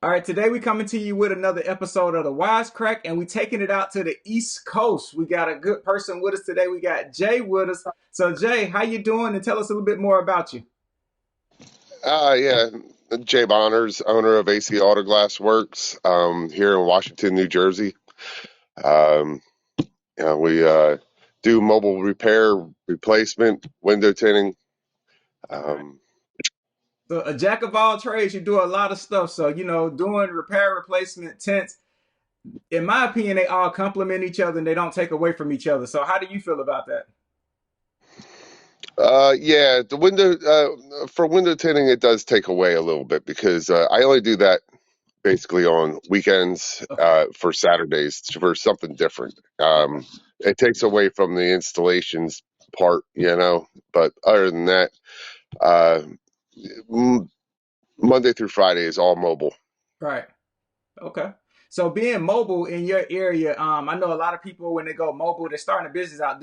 All right, today we coming to you with another episode of the Wisecrack, and we taking it out to the East Coast. We got a good person with us today. We got Jay with us. So Jay, how you doing? And tell us a little bit more about you. Yeah, Jay Bonners, owner of AC Autoglass Works, here in Washington, New Jersey. Um, we do mobile repair, replacement, window tinting. All right. Um, So a jack of all trades, you do a lot of stuff. So doing repair, replacement, tents. In my opinion, they all complement each other and they don't take away from each other. So how do you feel about that? yeah, the window for window tinting, it does take away a little bit because I only do that basically on weekends Okay. for Saturdays for something different. Okay. It takes away from the installations part. But other than that, uh, Monday through Friday is all mobile. Right. Okay. So being mobile in your area, I know a lot of people when they go mobile, they're starting a business out.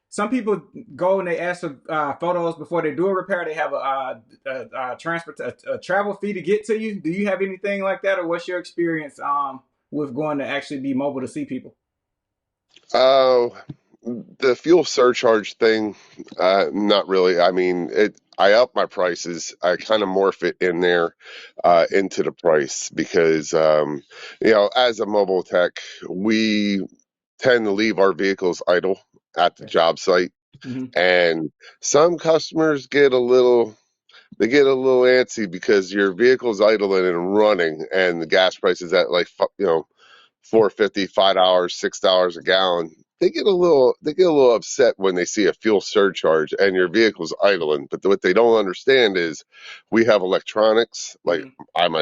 Some people go and they ask for photos before they do a repair. They have a travel fee to get to you. Do you have anything like that, or what's your experience with going to actually be mobile to see people? Oh, the fuel surcharge thing, not really. I mean, I up my prices. I kind of morph it in there into the price because, as a mobile tech, we tend to leave our vehicles idle at the Okay. job site, Hmm. and some customers get a little antsy because your vehicle's idling and running, and the gas price is at like 4.50, $5, $6 a gallon. They get a little upset when they see a fuel surcharge and your vehicle's idling. But what they don't understand is we have electronics. Like Hmm.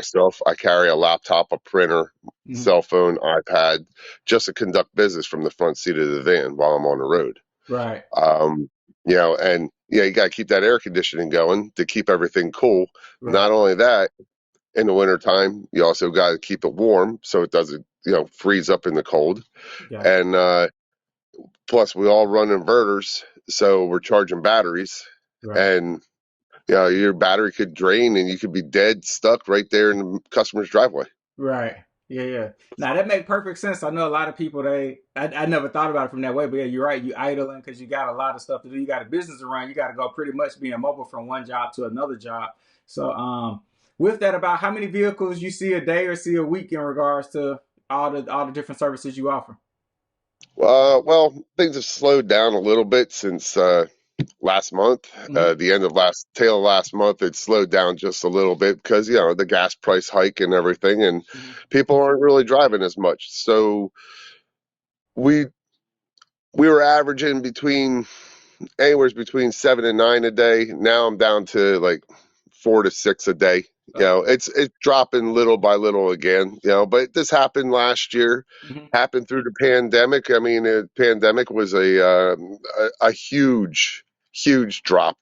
I carry a laptop, a printer, Hmm. cell phone, iPad, just to conduct business from the front seat of the van while I'm on the road. Right. Um, and yeah, you got to keep that air conditioning going to keep everything cool. Right. Not only that, in the wintertime, you also got to keep it warm so it doesn't, freeze up in the cold. Gotcha. And plus, we all run inverters, so we're charging batteries, Right. and your battery could drain, and you could be dead, stuck right there in the customer's driveway. Right. Yeah, yeah. Now that makes perfect sense. I know a lot of people I never thought about it from that way, but yeah, you're right. You idling because you got a lot of stuff to do. You got a business to run. You got to go pretty much being mobile from one job to another job. So with that, about how many vehicles you see a day or see a week in regards to all the different services you offer? Well, things have slowed down a little bit since last month. Hmm. The end of tail of last month, it slowed down just a little bit because the gas price hike and everything, and Hmm. people aren't really driving as much. So we we were averaging anywhere between 7 and 9 a day. Now I'm down to like 4 to 6 a day. Okay. It's dropping little by little again. But this happened last year, Hmm. happened through the pandemic. I mean, the pandemic was a huge drop.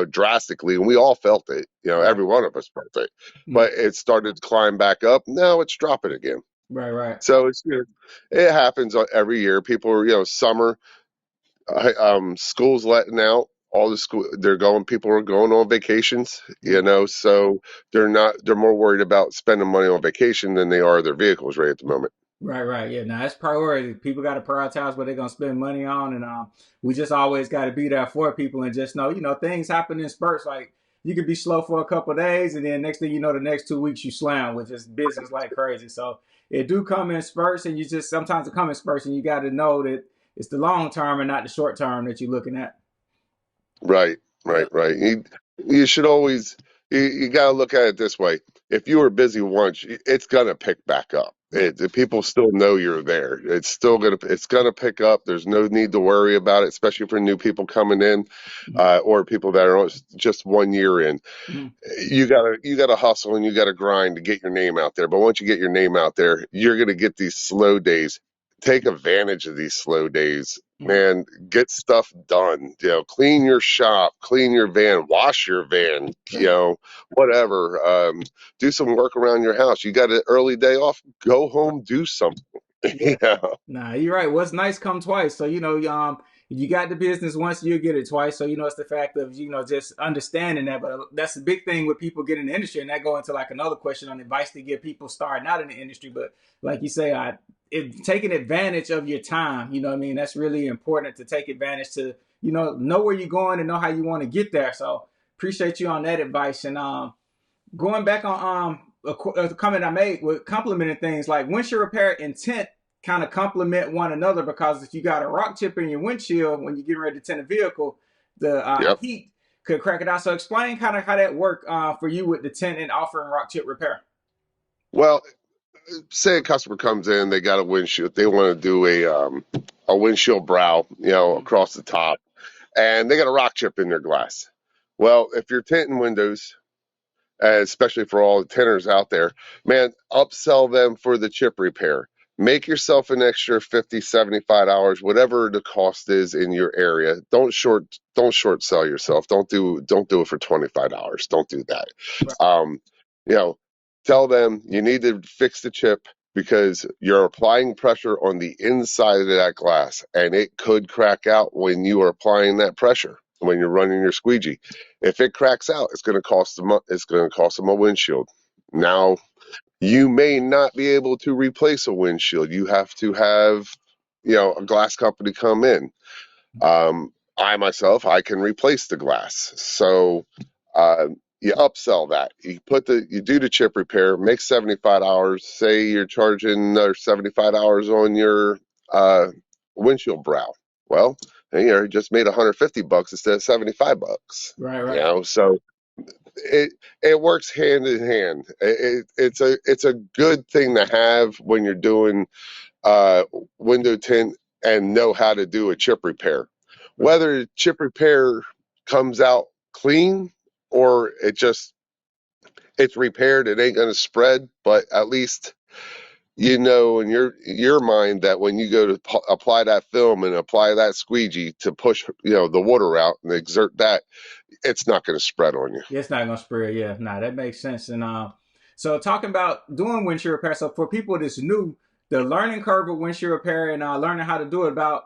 Drastically, and we all felt it. Right. Every one of us felt it. Hmm. But it started to climb back up. Now it's dropping again. Right. Right. So it happens every year. People are summer. School's letting out all the school. People are going on vacations, Hmm. so they're more worried about spending money on vacation than they are their vehicles right at the moment. Right, right. Yeah, now that's priority. People got to prioritize what they're gonna spend money on, and we just always got to be there for people and just know, things happen in spurts. Like you could be slow for a couple of days, and then next thing you know, the next 2 weeks you slam with just business like crazy. So it do come in spurts, and you just sometimes it come in spurts, and you got to know that it's the long term and not the short term that you're looking at. Right, Yeah. right, right. You should always you got to look at it this way. If you were busy once, it's gonna pick back up. Right. The people still know you're there. It's gonna pick up. There's no need to worry about it, especially for new people coming in, Mhm. or people that are just 1 year in. Mhm. You gotta hustle and you gotta grind to get your name out there. But once you get your name out there, you're gonna get these slow days. Take advantage of these slow days, Mhm. man. Get stuff done. Clean your shop, clean your van, wash your van. Right. Whatever. Do some work around your house. You got an early day off. Go Right. home, do something. Yeah. yeah, Nah, you're right. What's nice come twice. So you got the business once, you'll get it twice. So, it's the fact of, just understanding that. But that's the big thing with people getting in the industry. And that go into like another question on advice to give people starting out in the industry. But like you say, taking advantage of your time, what I mean? That's really important to take advantage to, know where you're going and know how you want to get there. So appreciate you on that advice. And going back on a comment I made with complimenting things like windshield repair intent kind of complement one another, because if you got a rock chip in your windshield when you're getting ready to tint a vehicle, the Yep. heat could crack it out. So explain kind of how that worked for you with the tint and offering rock chip repair. Well, say a customer comes in, they got a windshield, they want to do a windshield brow, across the top, and they got a rock chip in their glass. Well, if you're tinting windows, especially for all the tinters out there, man, upsell them for the chip repair. Make yourself an extra 50, $75, whatever the cost is in your area. Don't short sell yourself. Don't do it for $25. Don't do that. Right. Um, you know, tell them you need to fix the chip because you're applying pressure on the inside of that glass, and it could crack out when you are applying that pressure when you're running your squeegee. If it cracks out, it's going to cost them a windshield. Now, you may not be able to replace a windshield. You have to have, a glass company come in. I can replace the glass. So, you upsell that. You do the chip repair, make $75. Say you're charging another $75 on your windshield brow. Well, you just made $150 instead of $75. Right, right. So it works hand in hand. It's a good thing to have when you're doing uh, window tint and know how to do a chip repair. Right. Whether chip repair comes out clean or it's repaired, it ain't gonna spread, but at least in your mind that when you go to apply that film and apply that squeegee to push the water out and exert that, it's not going to spread on you. Yeah, it's not gonna spread. Yeah, nah, that makes sense. And so talking about doing windshield repair. So for people that's new, the learning curve of windshield repair and learning how to do it. About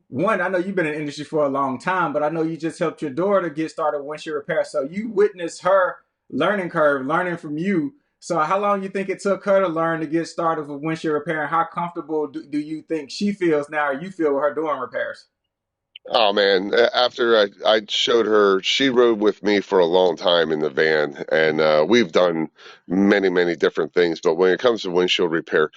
one, I know you've been in the industry for a long time, but I know you just helped your daughter get started with windshield repair. So you witnessed her learning curve, learning from you. So how long you think it took her to learn to get started with windshield repair, and how comfortable do you think she feels now, or you feel with her doing repairs? Oh man, after I showed her, she rode with me for a long time in the van, and we've done many, many different things. But when it comes to windshield repair,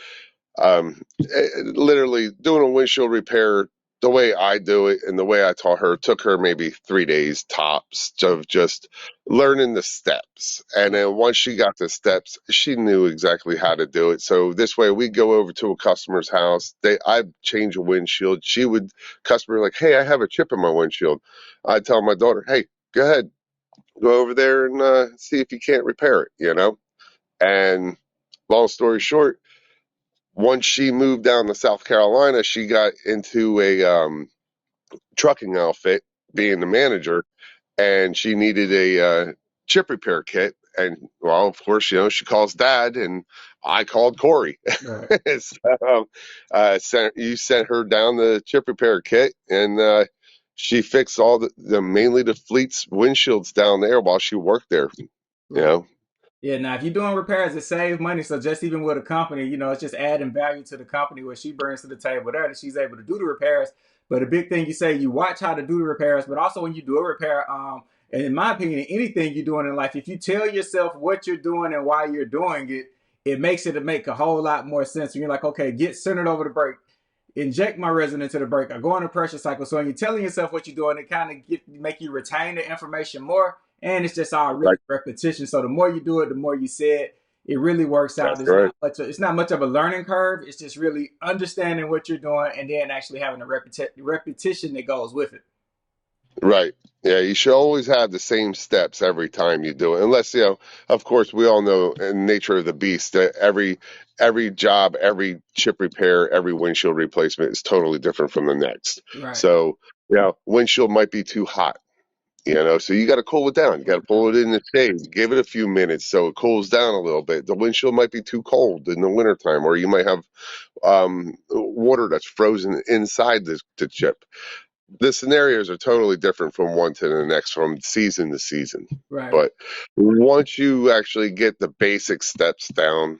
literally doing a windshield repair the way I do it and the way I taught her took her maybe 3 days tops of just learning the steps. And then once she got the steps, she knew exactly how to do it. So this way we go over to a customer's house. I change a windshield. Customer like, hey, I have a chip in my windshield. I tell my daughter, hey, go ahead, go over there and see if you can't repair it. And long story short, once she moved down to South Carolina, she got into a trucking outfit, being the manager, and she needed a chip repair kit. And well, of course, she calls Dad, and I called Korey. Right. So, you sent her down the chip repair kit, and she fixed all mainly the fleet's windshields down there while she worked there. You Right. know, Yeah, now if you're doing repairs, it saves money. So just even with a company, it's just adding value to the company, what she brings to the table there, that she's able to do the repairs. But the big thing you say, you watch how to do the repairs, but also when you do a repair, and in my opinion, anything you're doing in life, if you tell yourself what you're doing and why you're doing it, it makes it to make a whole lot more sense. When you're like, okay, get centered over the brake, inject my resin into the brake, or go on a pressure cycle. So when you're telling yourself what you're doing, it kind of make you retain the information more, and it's just all really like repetition. So the more you do it, the more you say it. It really works out. that's right. It's not much of a learning curve. It's just really understanding what you're doing and then actually having a repetition that goes with it. Right. Yeah, you should always have the same steps every time you do it. Unless, of course, we all know in the nature of the beast that every job, every chip repair, every windshield replacement is totally different from the next. Right. So, windshield might be too hot, so you got to cool it down. You got to pull it in the shade, give it a few minutes so it cools down a little bit. The windshield might be too cold in the wintertime, or you might have water that's frozen inside the chip. the scenarios are totally different from one to the next, from season to season. Right, right. But once you actually get the basic steps down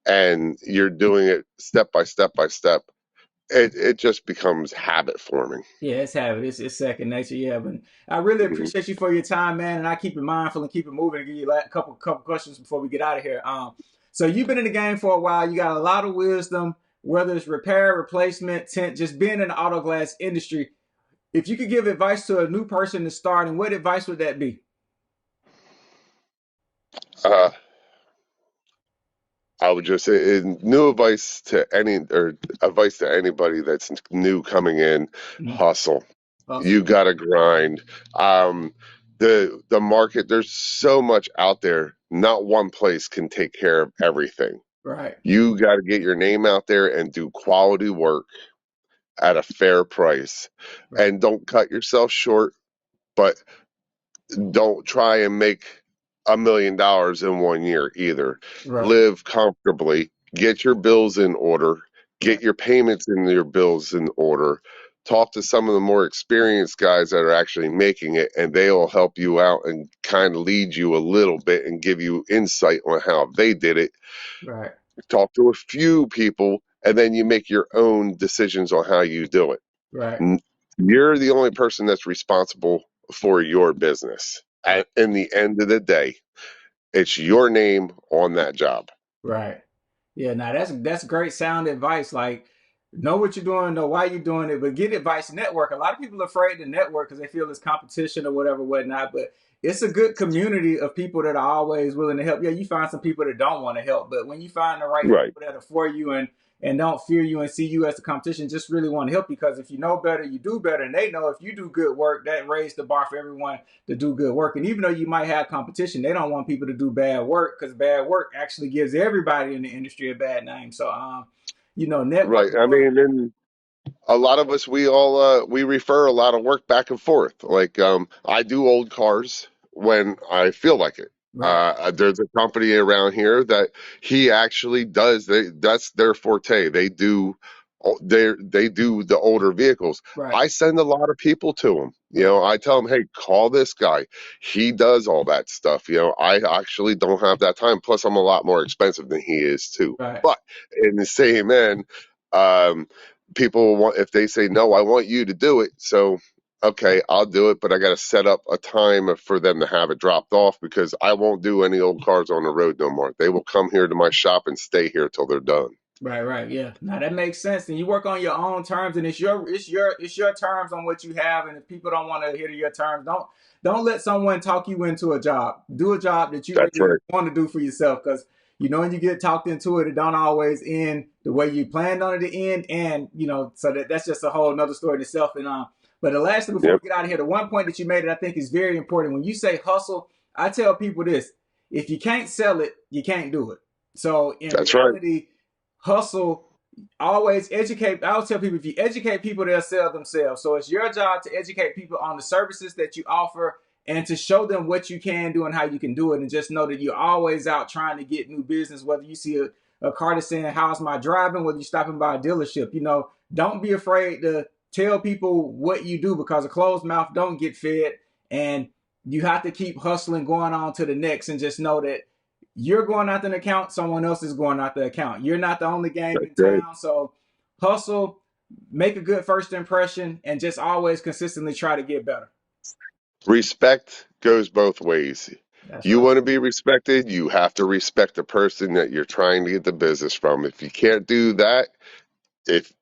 and you're doing it step by step by step, it just becomes habit forming. Yeah, it's habit. It's second nature. Yeah, but I really Mhm. appreciate you for your time, man. And I keep it mindful and keep it moving. And give you a couple questions before we get out of here. So you've been in the game for a while. You got a lot of wisdom, whether it's repair, replacement, tint, just being in the auto glass industry. If you could give advice to a new person to start, and what advice would that be? Uh, I would just say new advice to anybody that's new coming in: Mhm. hustle. Hustle. You got to grind. Um, the market, there's so much out there. Not one place can take care of everything. Right, You got to get your name out there and do quality work at a fair price, right, and don't cut yourself short. But don't try and make $1 million in 1 year either. right, Live comfortably, get your bills in order, right, get your payments and your bills in order. Talk to some of the more experienced guys that are actually making it, and they will help you out and kind of lead you a little bit and give you insight on how they did it. right, Talk to a few people, and then you make your own decisions on how you do it. right, N- You're the only person that's responsible for your business. right. In the end of the day, it's your name on that job. Right. Yeah, now that's great sound advice. Like, know what you're doing, know why you're doing it, but get advice. Network. A lot of people are afraid to network because they feel it's competition or whatever, whatnot. But it's a good community of people that are always willing to help. Yeah, you find some people that don't want to help, but when you find the right Right, people that are for you and don't fear you and see you as a competition, just really want to help, because if you know better, you do better, and they know if you do good work, that raises the bar for everyone to do good work. And even though you might have competition, they don't want people to do bad work, because bad work actually gives everybody in the industry a bad name. So, right. network I more. mean, and a lot of us, we refer a lot of work back and forth. Like I do old cars when I feel like it. Right, There's a company around here that he actually does. That's their forte. They do the older vehicles. right, I send a lot of people to him. right, I tell him, hey, call this guy. He does all that stuff. I actually don't have that time. Plus, I'm a lot more expensive than he is too. right. But in the same end, um, people want, if they say no, I want you to do it. So okay, I'll do it, but I got to set up a time for them to have it dropped off, because I won't do any old cars on the road no more. They will come here to my shop and stay here till they're done. Right, right, yeah. Now that makes sense. And you work on your own terms, and it's your terms on what you have. And if people don't want to adhere to your terms, don't let someone talk you into a job. Do a job that you That's really right. want to do for yourself, because when you get talked into it, it don't always end the way you planned on it to end. And so that's just a whole another story in itself. And but the last thing before Yep. we get out of here, the one point that you made that I think is very important. When you say hustle, I tell people this: if you can't sell it, you can't do it. So in That's right. reality, hustle, always educate. I always tell people, if you educate people, they'll sell themselves. So it's your job to educate people on the services that you offer, and to show them what you can do and how you can do it. And just know that you're always out trying to get new business, whether you see a car that's saying, how's my driving, whether you're stopping by a dealership. Don't be afraid to tell people what you do, because a closed mouth don't get fed. And you have to keep hustling, going on to the next, and just know that you're going out the account, someone else is going out the account. You're not the only game That's in right. town. So hustle, make a good first impression, and just always consistently try to get better. Respect goes both ways. That's You right. want to be respected, you have to respect the person that you're trying to get the business from. If you can't do that, if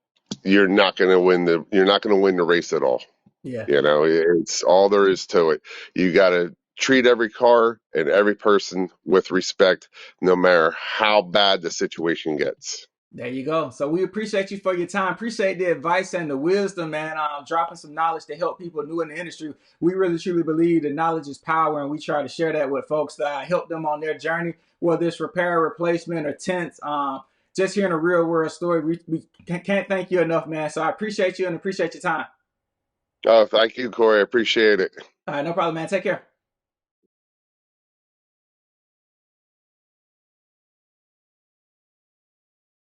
you're not going to win the race at all. Yeah. It's all there is to it. You got to treat every car and every person with respect, no matter how bad the situation gets. There you go. So we appreciate you for your time. Appreciate the advice and the wisdom, man. Dropping some knowledge to help people new in the industry. We really truly believe that knowledge is power, and we try to share that with folks to help them on their journey, whether it's repair, replacement, or tents. Just hearing a real world story, we can't thank you enough, man. So I appreciate you and appreciate your time. Oh, thank you, Korey. I appreciate it. All right, no problem, man. Take care.